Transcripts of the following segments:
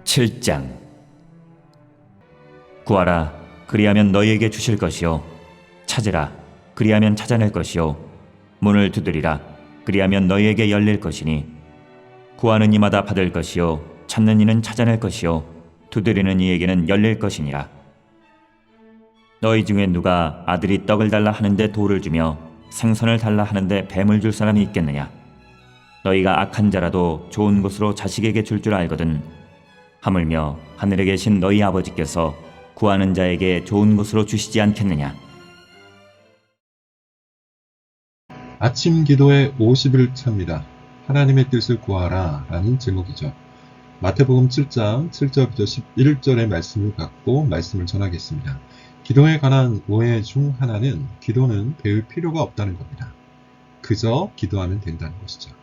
7장. 구하라, 그리하면 너희에게 주실 것이요 찾으라, 그리하면 찾아낼 것이요 문을 두드리라, 그리하면 너희에게 열릴 것이니 구하는 이마다 받을 것이요 찾는 이는 찾아낼 것이요 두드리는 이에게는 열릴 것이니라. 너희 중에 누가 아들이 떡을 달라 하는데 돌을 주며 생선을 달라 하는데 뱀을 줄 사람이 있겠느냐? 너희가 악한 자라도 좋은 것으로 자식에게 줄 줄 알거든. 하물며 하늘에 계신 너희 아버지께서 구하는 자에게 좋은 것으로 주시지 않겠느냐? 아침 기도의 50일차입니다. 하나님의 뜻을 구하라 라는 제목이죠. 마태복음 7장 7절부터 11절의 말씀을 갖고 말씀을 전하겠습니다. 기도에 관한 오해 중 하나는 기도는 배울 필요가 없다는 겁니다. 그저 기도하면 된다는 것이죠.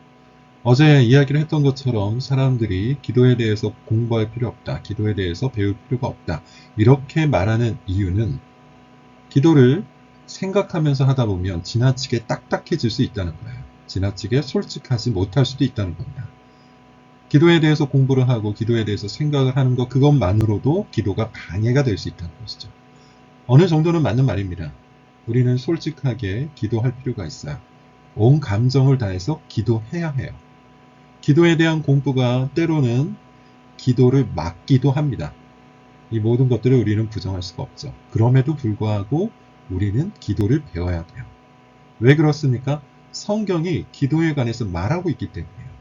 어제 이야기를 했던 것처럼 사람들이 기도에 대해서 공부할 필요 없다, 기도에 대해서 배울 필요가 없다, 이렇게 말하는 이유는 기도를 생각하면서 하다 보면 지나치게 딱딱해질 수 있다는 거예요. 지나치게 솔직하지 못할 수도 있다는 겁니다. 기도에 대해서 공부를 하고 기도에 대해서 생각을 하는 것, 그것만으로도 기도가 방해가 될 수 있다는 것이죠. 어느 정도는 맞는 말입니다. 우리는 솔직하게 기도할 필요가 있어요. 온 감정을 다해서 기도해야 해요. 기도에 대한 공부가 때로는 기도를 막기도 합니다. 이 모든 것들을 우리는 부정할 수가 없죠. 그럼에도 불구하고 우리는 기도를 배워야 돼요. 왜 그렇습니까? 성경이 기도에 관해서 말하고 있기 때문이에요.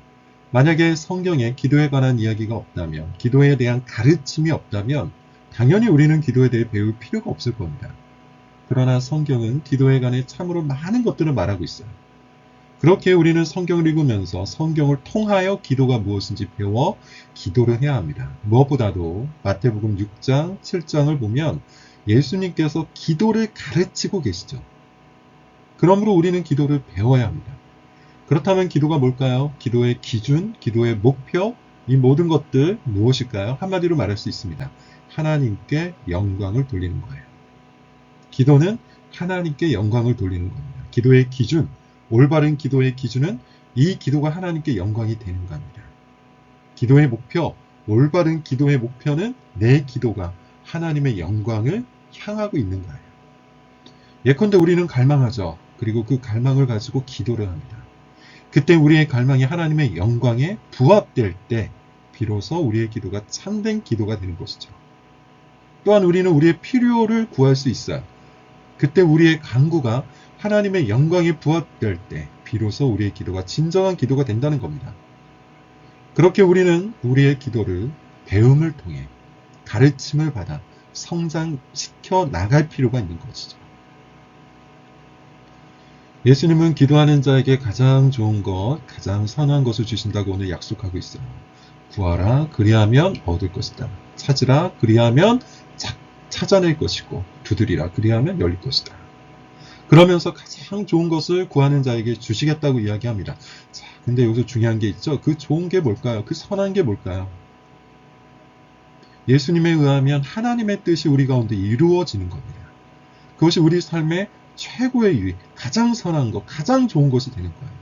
만약에 성경에 기도에 관한 이야기가 없다면, 기도에 대한 가르침이 없다면 당연히 우리는 기도에 대해 배울 필요가 없을 겁니다. 그러나 성경은 기도에 관해 참으로 많은 것들을 말하고 있어요. 그렇게 우리는 성경을 읽으면서 성경을 통하여 기도가 무엇인지 배워 기도를 해야 합니다. 무엇보다도 마태복음 6장, 7장을 보면 예수님께서 기도를 가르치고 계시죠. 그러므로 우리는 기도를 배워야 합니다. 그렇다면 기도가 뭘까요? 기도의 기준, 기도의 목표, 이 모든 것들 무엇일까요? 한마디로 말할 수 있습니다. 하나님께 영광을 돌리는 거예요. 기도는 하나님께 영광을 돌리는 겁니다. 기도의 기준, 올바른 기도의 기준은 이 기도가 하나님께 영광이 되는 겁니다. 기도의 목표, 올바른 기도의 목표는 내 기도가 하나님의 영광을 향하고 있는 거예요. 예컨대 우리는 갈망하죠. 그리고 그 갈망을 가지고 기도를 합니다. 그때 우리의 갈망이 하나님의 영광에 부합될 때 비로소 우리의 기도가 참된 기도가 되는 것이죠. 또한 우리는 우리의 필요를 구할 수 있어요. 그때 우리의 간구가 하나님의 영광에 부합될 때 비로소 우리의 기도가 진정한 기도가 된다는 겁니다. 그렇게 우리는 우리의 기도를 배움을 통해 가르침을 받아 성장시켜 나갈 필요가 있는 것이죠. 예수님은 기도하는 자에게 가장 좋은 것, 가장 선한 것을 주신다고 오늘 약속하고 있어요. 구하라, 그리하면 얻을 것이다. 찾으라, 그리하면 찾아낼 것이고, 두드리라, 그리하면 열릴 것이다. 그러면서 가장 좋은 것을 구하는 자에게 주시겠다고 이야기합니다. 자, 근데 여기서 중요한 게 있죠. 그 좋은 게 뭘까요? 그 선한 게 뭘까요? 예수님에 의하면 하나님의 뜻이 우리 가운데 이루어지는 겁니다. 그것이 우리 삶의 최고의 유익, 가장 선한 것, 가장 좋은 것이 되는 거예요.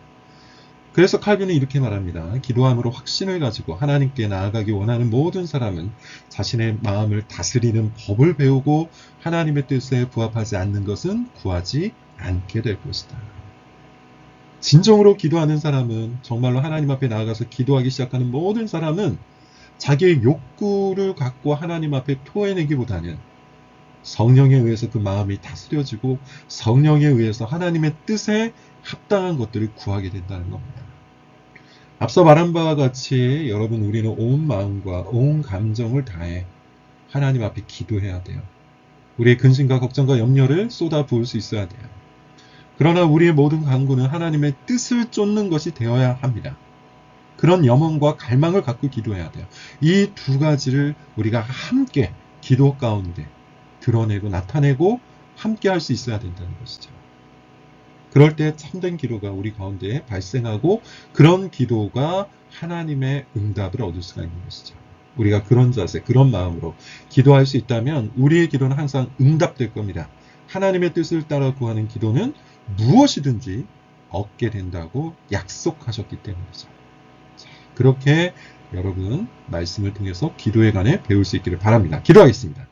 그래서 칼빈은 이렇게 말합니다. 기도함으로 확신을 가지고 하나님께 나아가기 원하는 모든 사람은 자신의 마음을 다스리는 법을 배우고 하나님의 뜻에 부합하지 않는 것은 구하지 않게 될 것이다. 진정으로 기도하는 사람은, 정말로 하나님 앞에 나아가서 기도하기 시작하는 모든 사람은 자기의 욕구를 갖고 하나님 앞에 토해내기보다는 성령에 의해서 그 마음이 다스려지고 성령에 의해서 하나님의 뜻에 합당한 것들을 구하게 된다는 겁니다. 앞서 말한 바와 같이 여러분, 우리는 온 마음과 온 감정을 다해 하나님 앞에 기도해야 돼요. 우리의 근심과 걱정과 염려를 쏟아 부을 수 있어야 돼요. 그러나 우리의 모든 간구는 하나님의 뜻을 쫓는 것이 되어야 합니다. 그런 염원과 갈망을 갖고 기도해야 돼요. 이 두 가지를 우리가 함께 기도 가운데 드러내고 나타내고 함께 할 수 있어야 된다는 것이죠. 그럴 때 참된 기도가 우리 가운데 발생하고 그런 기도가 하나님의 응답을 얻을 수가 있는 것이죠. 우리가 그런 자세, 그런 마음으로 기도할 수 있다면 우리의 기도는 항상 응답될 겁니다. 하나님의 뜻을 따라 구하는 기도는 무엇이든지 얻게 된다고 약속하셨기 때문이죠. 그렇게 여러분 말씀을 통해서 기도에 관해 배울 수 있기를 바랍니다. 기도하겠습니다.